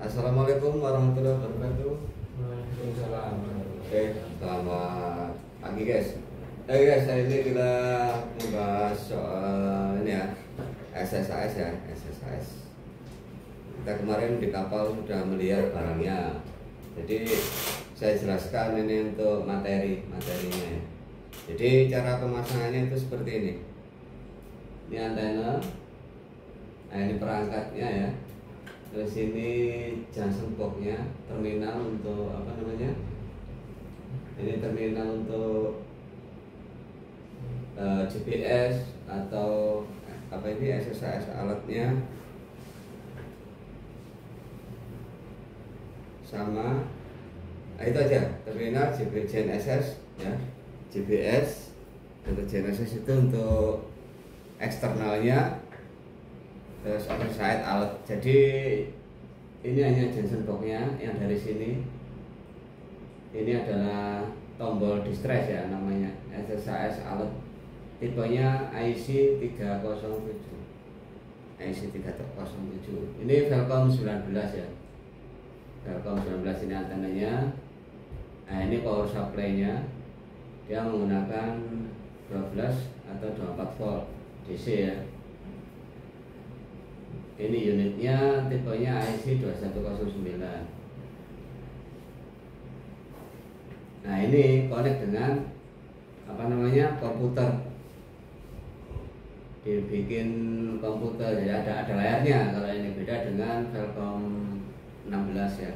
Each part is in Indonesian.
Assalamualaikum warahmatullahi wabarakatuh. Waalaikumsalam. Oke, selamat pagi guys. Guys, hari ini kita membahas soal ini ya, SSAS ya, SSAS. Kita kemarin di kapal sudah melihat barangnya. Jadi saya jelaskan ini untuk materinya. Jadi cara pemasangannya itu seperti ini. Ini antena, nah ini perangkatnya ya. Terus ini junction box-nya, terminal untuk apa namanya? Ini terminal untuk GPS atau apa ini SSAS alatnya, sama itu aja terminal GNSS ya, GPS atau GNSS itu untuk eksternalnya. Terus oversight alat, jadi ini hanya junction box-nya yang dari sini. Ini adalah tombol distress ya, namanya SSAS alat, tipenya IC307. Ini Velcom 19 ya, Velcom 19 ini antenanya. Nah ini power supply-nya, dia menggunakan 12 atau 24 volt DC ya. Ini unitnya tipenya IC2109. Nah ini connect dengan apa namanya, komputer, dibikin komputer ya, ada layarnya. Kalau ini beda dengan Velcom 16 ya.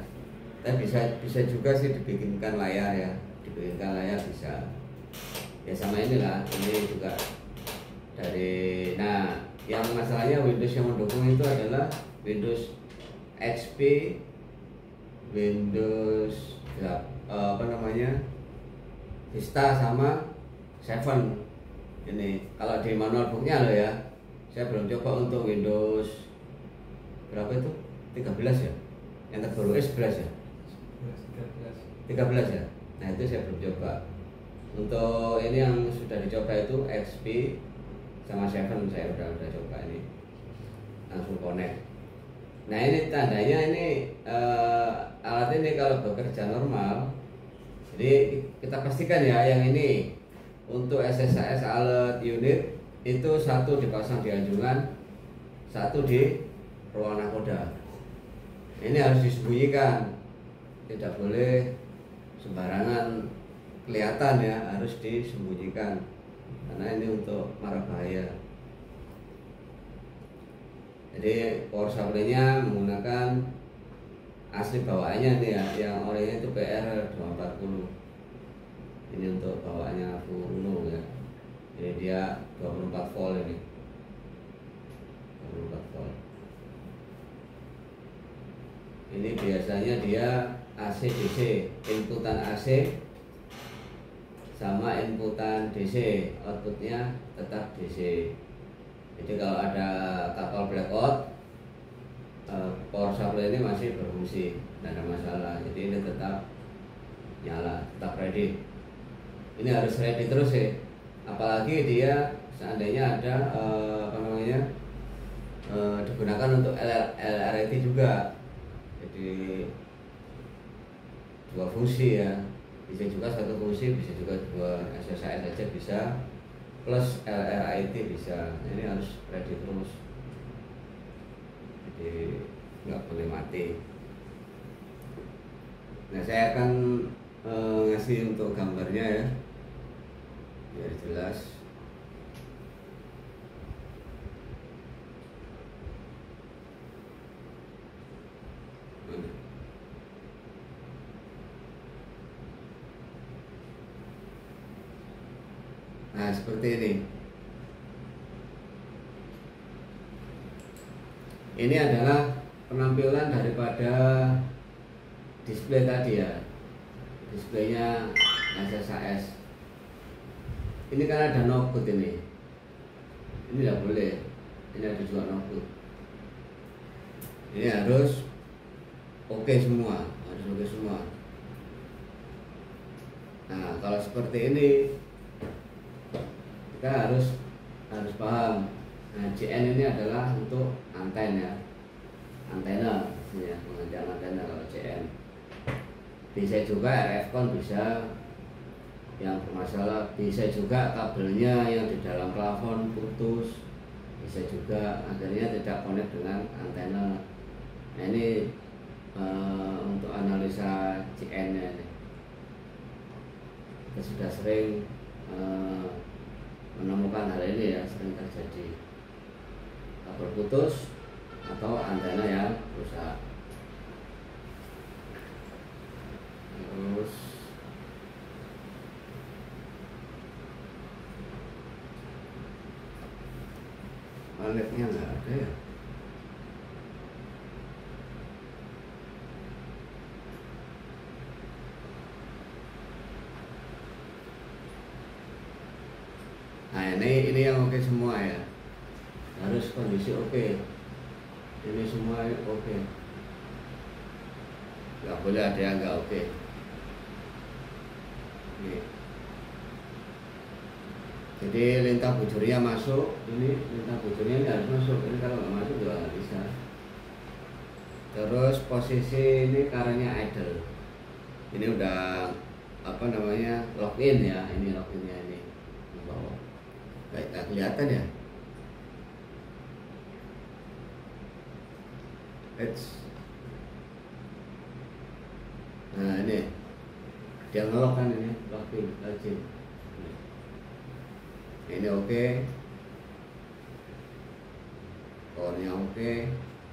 Tapi bisa juga sih dibikinkan layar ya, dibikinkan layar bisa. Ya sama inilah, ini juga dari. Nah yang masalahnya Windows yang mendukung itu adalah Windows XP, Windows apa namanya, Vista sama 7 ini. Kalau di manual booknya loh ya, saya belum coba untuk Windows berapa itu, 13 ya, yang terbaru 11 ya, 13 ya. Nah itu saya belum coba. Untuk ini yang sudah dicoba itu XP sama 7, saya udah coba, ini langsung connect. Nah ini tandanya ini alat ini kalau bekerja normal. Jadi kita pastikan ya, yang ini untuk SSAS alat unit itu satu dipasang di anjungan, satu di ruang nakoda. Ini harus disembunyikan, tidak boleh sembarangan kelihatan ya, harus disembunyikan karena ini untuk marah bahaya. Jadi power supply-nya menggunakan asli bawaannya nih ya, yang orangnya itu PR240. Ini untuk bawaannya full ya. Jadi dia 24 volt ini. 24 volt. Ini biasanya dia AC DC, inputan AC sama inputan DC, outputnya tetap DC. Jadi kalau ada kapal blackout, power supply ini masih berfungsi, tidak ada masalah. Jadi ini tetap nyala, tetap ready. Ini harus ready terus ya. Apalagi dia seandainya ada apa namanya, digunakan untuk LRT juga. Jadi dua fungsi ya. Bisa juga satu fungsi, bisa juga dua SSAS saja bisa, plus LRIT bisa. Ini harus ready terus, jadi nggak boleh mati. Nah saya akan ngasih untuk gambarnya ya, biar jelas. Nah seperti ini. Ini adalah penampilan daripada display tadi ya, displaynya SSAS. Ini kan ada knockboot ini tidak boleh. Ini ada juga knockboot. Ini harus oke semua, harus oke semua. Nah kalau seperti ini kita harus paham. Nah, JN ini adalah untuk antena. ya, pengerjaan antena kalau CN. Bisa juga RF con bisa yang bermasalah, bisa juga kabelnya yang di dalam plafon putus, bisa juga akhirnya tidak connect dengan antena. Nah ini untuk analisa CN nya ini. Kita sudah sering menemukan hal ini ya, sering terjadi kabel putus atau antena yang rusak. Terus baliknya nggak ada ya. Nah ini yang oke semua ya, harus kondisi oke. Ini semua oke, nggak boleh ada yang nggak oke. Jadi lintah bujurnya masuk, ini lintah bujurnya ini harus masuk. Ini kalau nggak masuk juga nggak bisa. Terus posisi ini karenanya idle. Ini udah apa namanya login ya, ini loginnya ini bawah. Baik, nggak kelihatan ya. Nah ini dia ngelok kan, ini login. Ini oke, powernya oke,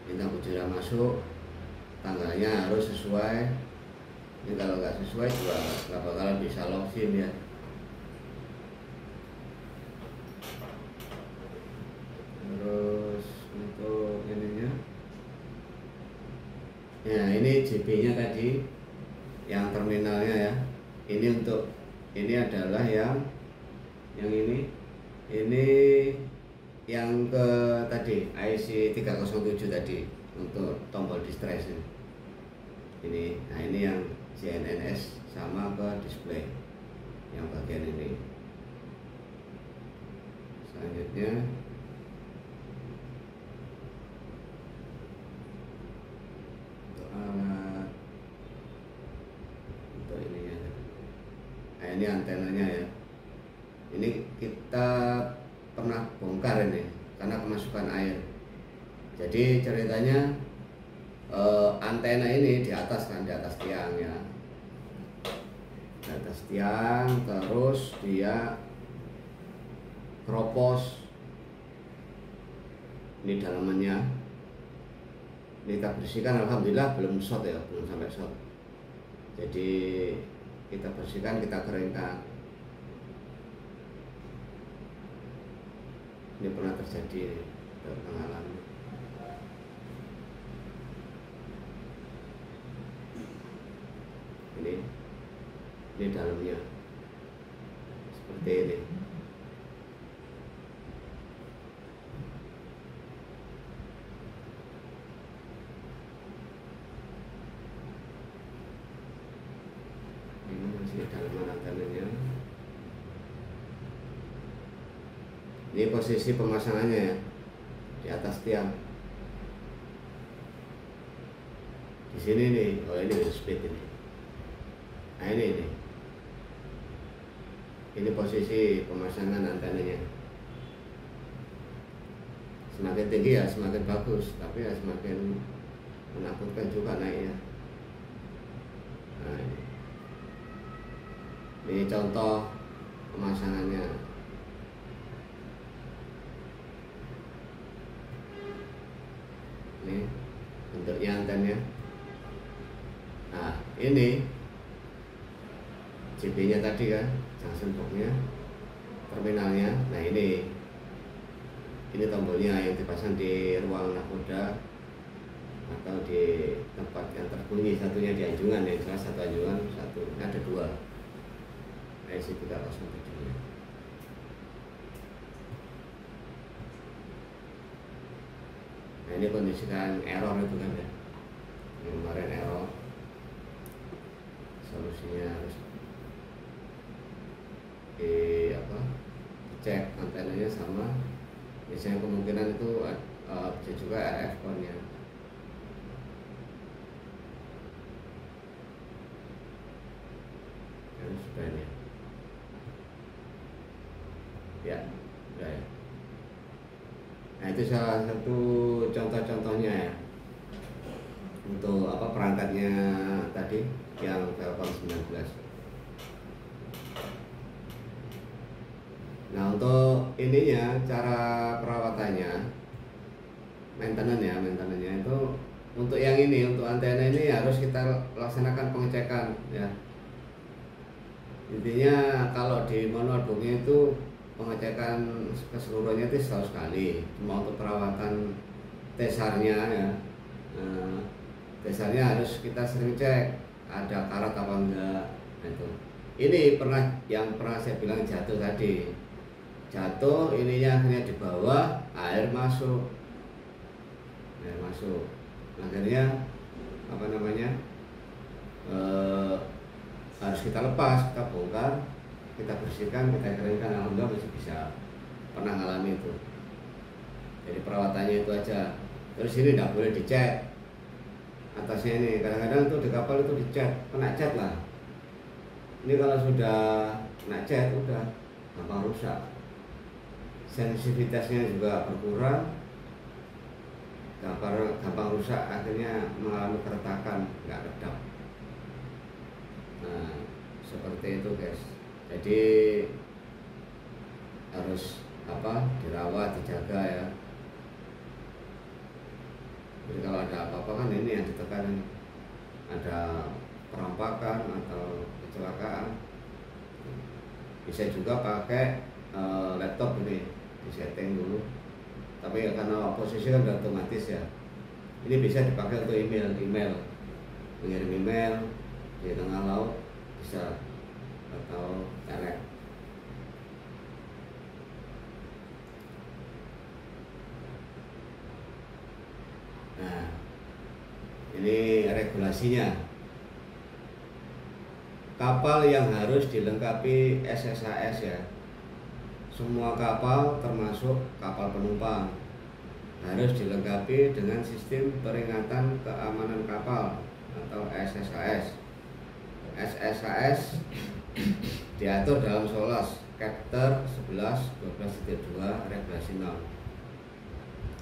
lintah bujurnya masuk, tanggalnya harus sesuai. Ini kalau nggak sesuai juga nggak bakalan bisa login ya. Terus untuk ininya, ya ini JB-nya tadi, yang terminalnya ya. Ini untuk ini adalah yang ini yang ke tadi IC 307 tadi untuk tombol distress ini. Nah ini yang CNNS sama ke display yang bagian ini. Selanjutnya untuk alat, untuk ininya. Nah ini antenanya ya. Ini kita pernah bongkar ini karena kemasukan air. Jadi ceritanya antena ini di atas kan, di atas tiang ya, di atas tiang, terus dia keropos. Ini dalamannya, ini kita bersihkan, alhamdulillah belum short ya, belum sampai short. Jadi kita bersihkan, kita keringkan. Ini pernah terjadi pengalaman. Ini dalamnya seperti ini. Ini masih dalaman antenanya. Ini posisi pemasangannya ya, di atas tiang. Di sini nih, oh ini speed ini. Nah ini posisi pemasangan antenanya. Semakin tinggi ya semakin bagus, tapi ya semakin menakutkan juga naiknya. Nah ini contoh pemasangannya. Ini bentuknya antennya. Nah ini JB-nya tadi kan, junction box-nya, terminalnya. Nah ini tombolnya yang dipasang di ruang nakoda atau di tempat yang terbunyi. Satunya di anjungan ya, salah satu anjungan, satu ada dua IC 307-nya. Nah ini kondisikan error itu kan ya, yang kemarin error. Solusinya harus dicek antenanya sama, biasanya kemungkinan itu bisa juga RF con-nya. sudah ini. Ya, sudah ya. Nah itu salah satu contoh-contohnya ya untuk apa perangkatnya tadi yang Telkom 19. Nah untuk ininya cara perawatannya, maintenance-nya itu untuk yang ini, untuk antena ini harus kita laksanakan pengecekan ya. Intinya kalau di monodongnya itu pengecekan keseluruhannya itu setahun sekali. Cuma untuk perawatan tesarnya ya, tesarnya harus kita sering cek ada karat apa enggak. Nah, itu. Ini yang pernah saya bilang jatuh tadi. Jatuh ininya akhirnya di bawah, air masuk. Akhirnya apa namanya? Harus kita lepas, kita bongkar, kita bersihkan, kita keringkan. Alhamdulillah masih bisa, pernah ngalami itu. Jadi perawatannya itu aja. Terus ini tidak boleh dicet atasnya ini. Kadang-kadang tuh di kapal itu dicet, kena cat lah. Ini kalau sudah kena cat udah gampang rusak. Sensitivitasnya juga berkurang, gampang rusak, akhirnya mengalami keretakan, nggak redap. Nah, seperti itu guys. Jadi harus dirawat, dijaga ya. Jadi kalau ada apa-apa kan ini yang ditekan, ada perampakan atau kecelakaan, bisa juga pakai laptop ini disetting dulu. Tapi ya karena posisi kan udah otomatis ya, ini bisa dipakai untuk email, mengirim email di tengah laut bisa, atau telek. Nah ini regulasinya. Kapal yang harus dilengkapi SSAS ya. Semua kapal termasuk kapal penumpang harus dilengkapi dengan sistem peringatan keamanan kapal atau SSAS. SSAS diatur dalam SOLAS Chapter 11.12.2 Regulasi 6.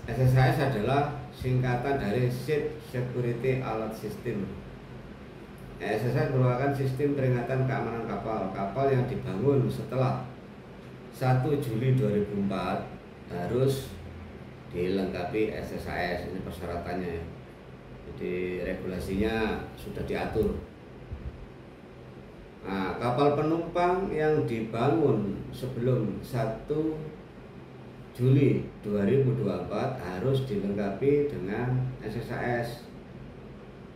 SSAS adalah singkatan dari Ship Security Alert System. SSAS merupakan sistem peringatan keamanan kapal yang dibangun setelah 1 Juli 2004 harus dilengkapi SSAS. Ini persyaratannya. Jadi regulasinya sudah diatur. Nah, kapal penumpang yang dibangun sebelum 1 Juli 2024 harus dilengkapi dengan SSAS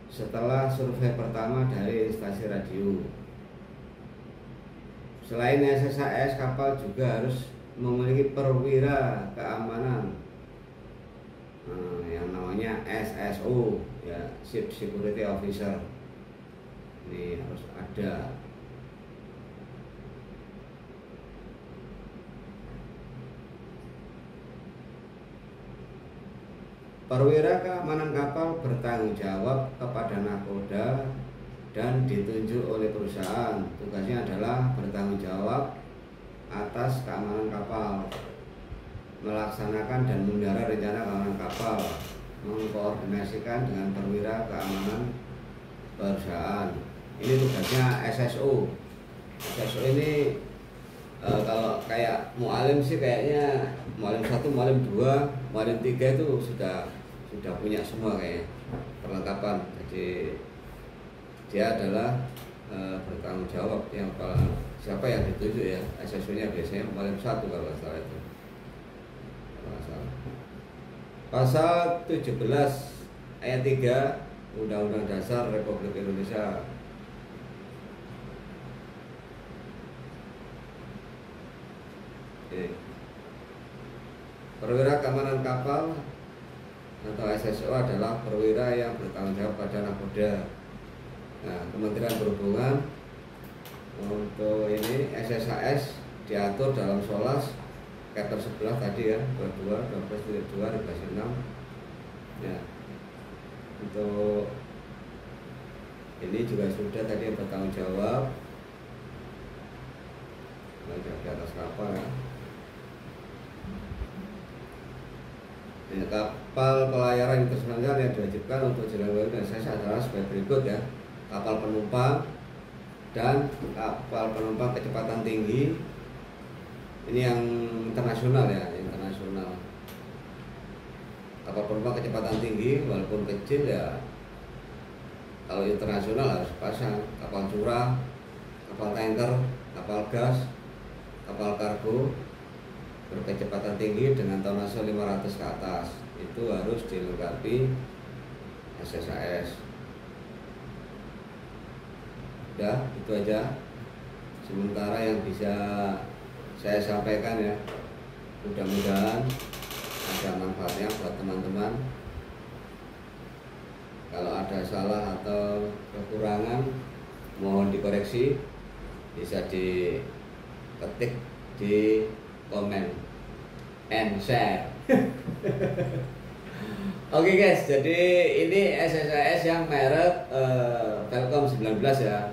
setelah survei pertama dari instansi radio. Selain SSAS, kapal juga harus memiliki perwira keamanan yang namanya SSO ya, Ship Security Officer. Ini harus ada. Perwira keamanan kapal bertanggung jawab kepada nakoda dan ditunjuk oleh perusahaan. Tugasnya adalah bertanggung jawab atas keamanan kapal, melaksanakan dan memelihara rencana keamanan kapal, mengkoordinasikan dengan perwira keamanan perusahaan. Ini tugasnya SSO. SSO ini kalau kayak mualim sih kayaknya mualim 1, mualim 2, mualim 3 itu sudah punya semua kayaknya perlengkapan. Jadi dia adalah bertanggung jawab yang siapa yang ditunjuk ya. SSO-nya biasanya mualim 1 kalau nggak salah itu. Pasal 17 ayat 3 Undang-Undang Dasar Republik Indonesia perwira keamanan kapal atau SSO adalah perwira yang bertanggung jawab pada nakoda. Nah, Kementerian Perhubungan untuk ini SSAS diatur dalam SOLAS Chapter 11 tadi ya, 12.2 Regulasi 6 ya. Untuk ini juga sudah tadi yang bertanggung jawab kapal pelayaran internasional yang diwajibkan untuk jalan dan saya adalah sebagai berikut ya. Kapal penumpang dan kapal penumpang kecepatan tinggi. Ini yang internasional ya, internasional. Kapal penumpang kecepatan tinggi walaupun kecil ya, kalau internasional harus pasang. Kapal curah, kapal tanker, kapal gas, kapal kargo berkecepatan tinggi dengan tonase 500 ke atas itu harus dilengkapi SSAS. Udah, itu aja sementara yang bisa saya sampaikan ya. Mudah-mudahan ada manfaatnya buat teman-teman. Kalau ada salah atau kekurangan mohon dikoreksi, bisa diketik di komen and share. Oke guys, jadi ini SSAS yang merek Telkom 19 ya,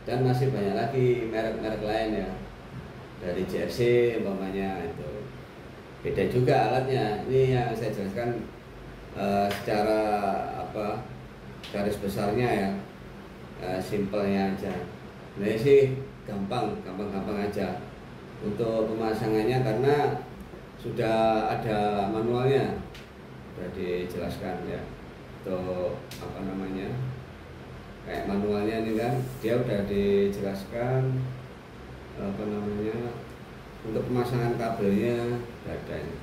dan masih banyak lagi merek-merek lain ya, dari JRC umpamanya itu beda juga alatnya. Ini yang saya jelaskan secara apa garis besarnya ya, simpelnya aja. Nah sih gampang aja untuk pemasangannya karena sudah ada manualnya, sudah dijelaskan ya. Untuk apa namanya, kayak manualnya ini kan dia udah dijelaskan apa namanya, untuk pemasangan kabelnya udah ada ini.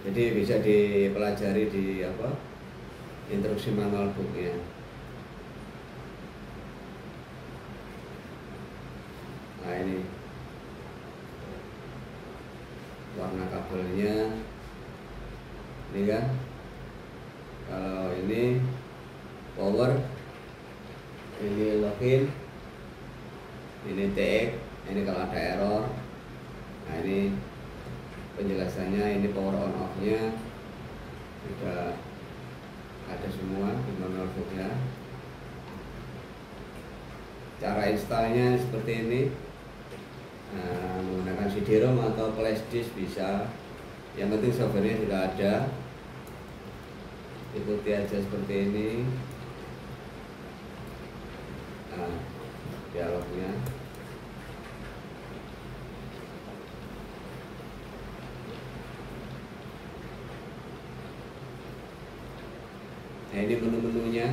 Jadi bisa dipelajari di apa instruksi manual booknya. Nah ini warna kabelnya ini kan, kalau ini power, ini login, ini TX, ini kalau ada error. Nah ini penjelasannya, ini power on off nya sudah ada semua di manual booknya. Cara installnya seperti ini. Nah, menggunakan CD-ROM atau flash disk bisa, yang penting softwarenya sudah ada. Ikuti aja seperti ini. Nah, dialognya. Nah ini menu-menunya.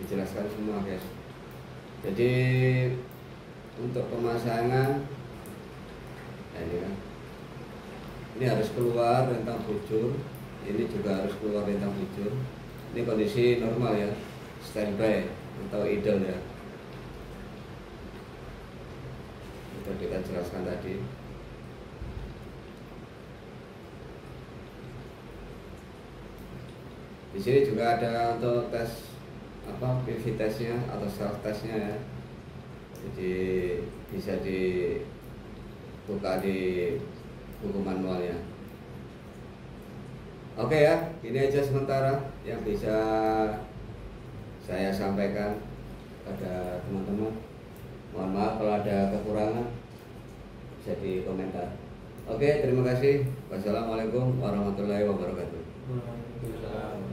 Dijelaskan semua guys. Jadi untuk pemasangan ini kan, ini harus keluar rentang bujur, ini juga harus keluar rentang bujur. Ini kondisi normal ya, standby atau idle ya, itu kita jelaskan tadi. Di sini juga ada untuk tes apa PV testnya atau self testnya ya, jadi bisa dibuka di buku manualnya. Oke ya, ini aja sementara yang bisa saya sampaikan pada teman-teman. Mohon maaf kalau ada kekurangan, bisa di komentar. Oke, terima kasih. Wassalamualaikum warahmatullahi wabarakatuh. Waalaikumsalam.